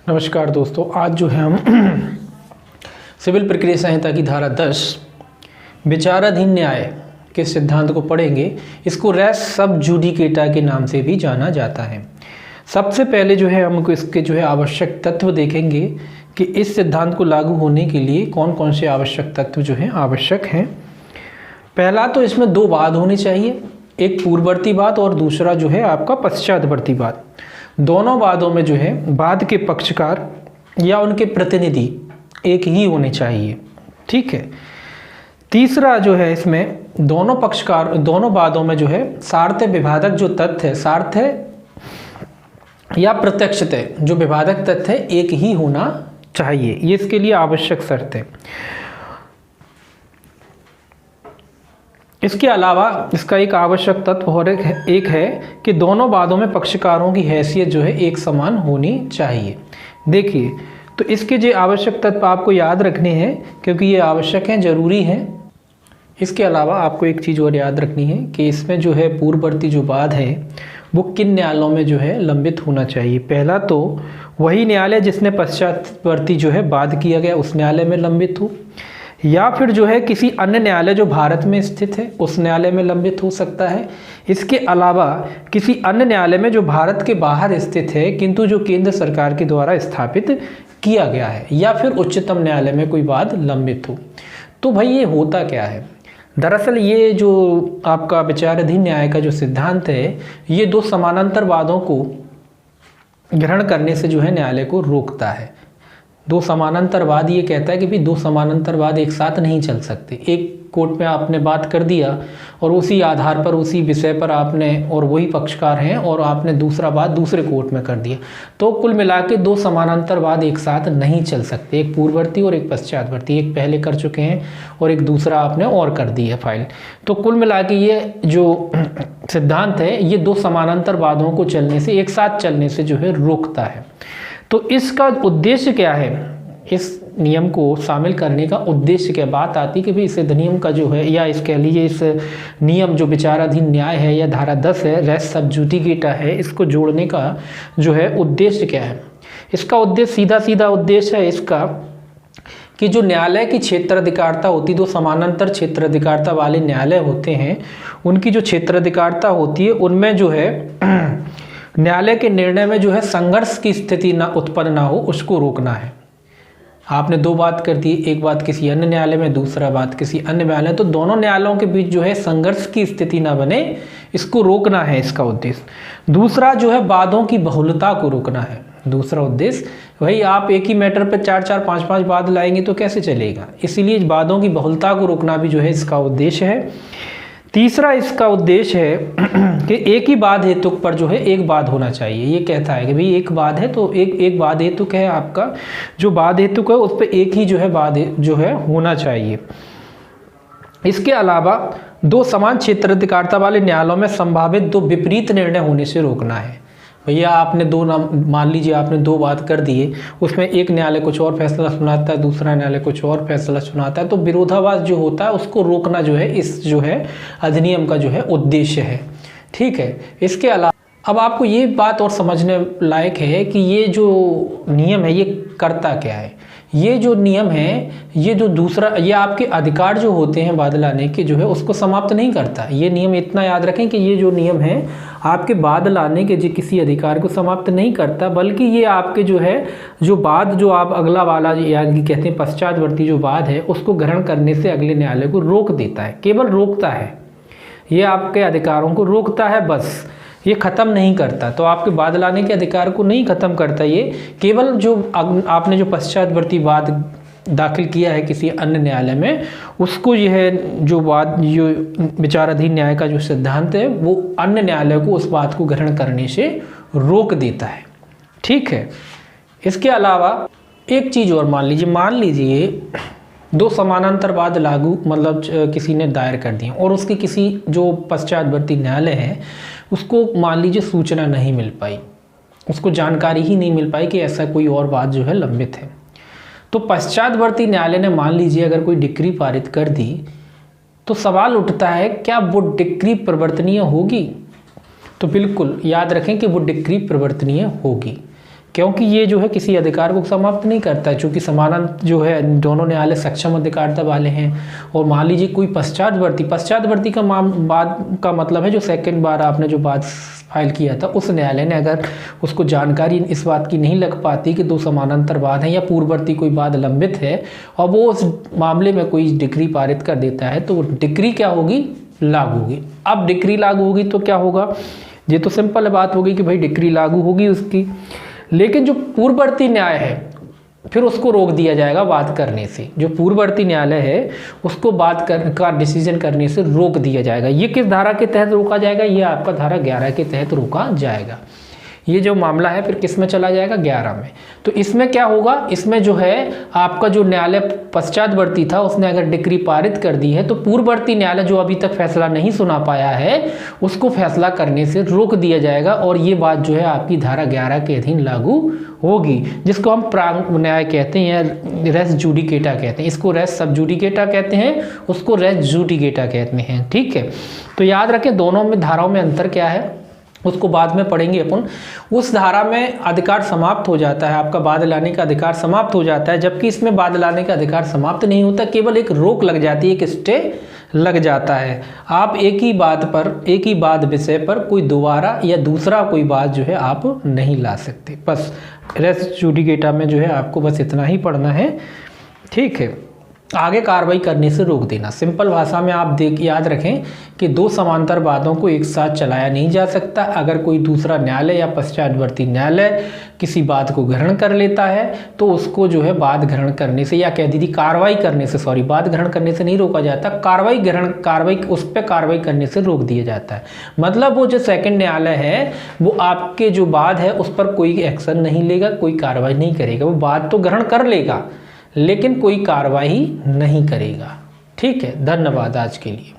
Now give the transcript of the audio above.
नमस्कार दोस्तों, आज जो है हम सिविल प्रक्रिया संहिता की धारा 10 विचाराधीन न्याय के सिद्धांत को पढ़ेंगे। इसको रेस सब जुडिकेटा के नाम से भी जाना जाता है। सबसे पहले जो है हमको इसके जो है आवश्यक तत्व देखेंगे कि इस सिद्धांत को लागू होने के लिए कौन कौन से आवश्यक तत्व जो हैं आवश्यक हैं। पहला तो इसमें दो वाद होने चाहिए, एक पूर्ववर्ती वाद और दूसरा जो है आपका पश्चातवर्ती वाद। दोनों वादों में जो है वाद के पक्षकार या उनके प्रतिनिधि एक ही होने चाहिए, ठीक है। तीसरा जो है इसमें दोनों वादों में जो है सार्थ विभाजक जो तथ्य है, सार्थ या प्रत्यक्षतः जो विभाजक तथ्य है एक ही होना चाहिए, ये इसके लिए आवश्यक शर्त है। इसके अलावा इसका एक आवश्यक तत्व और एक है कि दोनों वादों में पक्षकारों की हैसियत जो है एक समान होनी चाहिए। देखिए, तो इसके जो आवश्यक तत्व आपको याद रखने हैं क्योंकि ये आवश्यक हैं, जरूरी हैं। इसके अलावा आपको एक चीज़ और याद रखनी है कि इसमें जो है पूर्ववर्ती जो वाद है वो किन न्यायालयों में जो है लंबित होना चाहिए। पहला तो वही न्यायालय जिसने पश्चातवर्ती जो है वाद किया गया उस न्यायालय में लंबित हो, या फिर जो है किसी अन्य न्यायालय जो भारत में स्थित है उस न्यायालय में लंबित हो सकता है। इसके अलावा किसी अन्य न्यायालय में जो भारत के बाहर स्थित है किंतु जो केंद्र सरकार के द्वारा स्थापित किया गया है, या फिर उच्चतम न्यायालय में कोई वाद लंबित हो। तो भाई ये होता क्या है, दरअसल ये जो आपका विचाराधीन न्याय का जो सिद्धांत है ये दो समानांतर वादों को ग्रहण करने से जो है न्यायालय को रोकता है। दो समानांतर वाद ये कहता है कि भाई दो समानांतर वाद एक साथ नहीं चल सकते। एक कोर्ट में आपने बात कर दिया और उसी आधार पर उसी विषय पर आपने और वही पक्षकार हैं और आपने दूसरा वाद दूसरे कोर्ट में कर दिया, तो कुल मिला के दो समानांतर वाद एक साथ नहीं चल सकते, एक पूर्ववर्ती और एक पश्चातवर्ती। एक पहले कर चुके हैं और एक दूसरा आपने और कर दी है फाइल। तो कुल मिला के ये जो सिद्धांत है ये दो समानांतर वादों को चलने से, एक साथ चलने से जो है रोकता है। तो इसका उद्देश्य क्या है, इस नियम को शामिल करने का उद्देश्य क्या बात आती कि भाई इस अधिनियम का जो है, या इस कह लीजिए इस नियम जो विचाराधीन न्याय है या धारा 10 है, रेस सब जुडिकेटा है, इसको जोड़ने का जो है उद्देश्य क्या है। इसका उद्देश्य सीधा उद्देश्य है इसका कि जो न्यायालय की क्षेत्राधिकारता होती, दो समानांतर क्षेत्राधिकारता वाले न्यायालय होते हैं उनकी जो क्षेत्राधिकारता होती है उनमें जो है न्यायालय के निर्णय में जो है संघर्ष की स्थिति ना उत्पन्न ना हो, उसको रोकना है। आपने दो बात कर दी, एक बात किसी अन्य न्यायालय में, दूसरा बात किसी अन्य न्यायालय, तो दोनों न्यायालयों के बीच जो है संघर्ष की स्थिति ना बने, इसको रोकना है इसका उद्देश्य। दूसरा जो है वादों की बहुलता को रोकना है, दूसरा उद्देश्य। भाई आप एक ही मैटर पर 4-4, 5-5 वाद लाएंगे तो कैसे चलेगा, इसीलिए वादों की बहुलता को रोकना भी जो है इसका उद्देश्य है। तीसरा इसका उद्देश्य है कि एक ही वाद हेतुक पर जो है एक वाद होना चाहिए। ये कहता है कि भाई एक वाद है तो एक वाद हेतुक है, आपका जो वाद हेतुक है उस पर एक ही जो है वाद जो है होना चाहिए। इसके अलावा दो समान क्षेत्राधिकारता वाले न्यायालयों में संभावित दो विपरीत निर्णय होने से रोकना है। भैया आपने दो नाम, मान लीजिए आपने दो बात कर दिए, उसमें एक न्यायालय कुछ और फैसला सुनाता है, दूसरा न्यायालय कुछ और फैसला सुनाता है, तो विरोधाभास जो होता है उसको रोकना जो है इस जो है अधिनियम का जो है उद्देश्य है, ठीक है। इसके अलावा अब आपको ये बात और समझने लायक है कि ये जो नियम है ये करता क्या है। ये जो नियम है, ये जो दूसरा, ये आपके अधिकार जो होते हैं वाद लाने के जो है उसको समाप्त नहीं करता। ये नियम इतना याद रखें कि ये जो नियम है आपके वाद लाने के जो किसी अधिकार को समाप्त नहीं करता, बल्कि ये आपके जो है जो वाद जो आप अगला वाला यानी कहते हैं पश्चातवर्ती जो वाद है उसको ग्रहण करने से अगले न्यायालय को रोक देता है, केवल रोकता है। ये आपके अधिकारों को रोकता है, बस ये ख़त्म नहीं करता। तो आपके वाद लाने के अधिकार को नहीं ख़त्म करता, ये केवल जो आपने जो पश्चातवर्ती वाद दाखिल किया है किसी अन्य न्यायालय में, उसको यह जो वाद जो विचाराधीन न्याय का जो सिद्धांत है वो अन्य न्यायालय को उस बात को ग्रहण करने से रोक देता है, ठीक है। इसके अलावा एक चीज़ और मान लीजिए दो समानांतर वाद लागू मतलब किसी ने दायर कर दिए और उसके किसी जो पश्चातवर्ती न्यायालय है उसको मान लीजिए सूचना नहीं मिल पाई, उसको जानकारी ही नहीं मिल पाई कि ऐसा कोई और वाद जो है लंबित है। तो पश्चातवर्ती न्यायालय ने मान लीजिए अगर कोई डिक्री पारित कर दी तो सवाल उठता है क्या वो डिक्री परिवर्तनीय होगी। तो बिल्कुल याद रखें कि वो डिक्री परिवर्तनीय होगी। क्योंकि ये जो है किसी अधिकार को समाप्त नहीं करता है, चूँकि समानांतर जो है दोनों न्यायालय सक्षम अधिकारिता वाले हैं। और मान लीजिए कोई पश्चातवर्ती का बाद का मतलब है जो सेकंड बार आपने जो बात फाइल किया था उस न्यायालय ने अगर उसको जानकारी इस बात की नहीं लग पाती कि दो समानांतर वाद हैं या पूर्ववर्ती कोई वाद लंबित है और वो उस मामले में कोई डिक्री पारित कर देता है, तो वो डिक्री क्या होगी, लागू होगी। अब डिक्री लागू होगी तो क्या होगा, ये तो सिंपल बात होगी कि भाई डिक्री लागू होगी उसकी, लेकिन जो पूर्ववर्ती न्याय है फिर उसको रोक दिया जाएगा बात करने से। जो पूर्ववर्ती न्यायालय है उसको बात का डिसीजन करने से रोक दिया जाएगा। ये किस धारा के तहत रोका जाएगा, ये आपका धारा 11 के तहत रोका जाएगा। ये जो मामला है फिर किस में चला जाएगा, 11 में। तो इसमें क्या होगा, इसमें जो है आपका जो न्यायालय पश्चातवर्ती था उसने अगर डिक्री पारित कर दी है तो पूर्ववर्ती न्यायालय जो अभी तक फैसला नहीं सुना पाया है उसको फैसला करने से रोक दिया जाएगा और ये बात जो है आपकी धारा 11 के अधीन लागू होगी, जिसको हम प्रांग न्याय कहते हैं, रेस जुडिकेटा कहते हैं। इसको रेस सब जुडिकेटा कहते हैं, उसको रेस जुडिकेटा कहते हैं। ठीक है, तो याद रखें दोनों में धाराओं में अंतर क्या है उसको बाद में पढ़ेंगे अपन। उस धारा में अधिकार समाप्त हो जाता है, आपका वाद लाने का अधिकार समाप्त हो जाता है, जबकि इसमें वाद लाने का अधिकार समाप्त नहीं होता, केवल एक रोक लग जाती है, एक स्टे लग जाता है। आप एक ही बात पर, एक ही वाद विषय पर कोई दोबारा या दूसरा कोई बात जो है आप नहीं ला सकते। बस रेस जुडिकेटा में जो है आपको बस इतना ही पढ़ना है। ठीक है, आगे कार्रवाई करने से रोक देना। सिंपल भाषा में आप याद रखें कि दो समांतर वादों को एक साथ चलाया नहीं जा सकता। अगर कोई दूसरा न्यायालय या पश्चातवर्ती न्यायालय किसी बात को ग्रहण कर लेता है तो उसको जो है बात ग्रहण करने से, या कह दीजिए कार्रवाई करने से, सॉरी बात ग्रहण करने से नहीं रोका जाता, कार्रवाई उस पर कार्रवाई करने से रोक दिया जाता है। मतलब वो जो सेकंड न्यायालय है वो आपके जो वाद है उस पर कोई एक्शन नहीं लेगा, कोई कार्रवाई नहीं करेगा। वो बात तो ग्रहण कर लेगा लेकिन कोई कार्रवाई नहीं करेगा। ठीक है, धन्यवाद आज के लिए।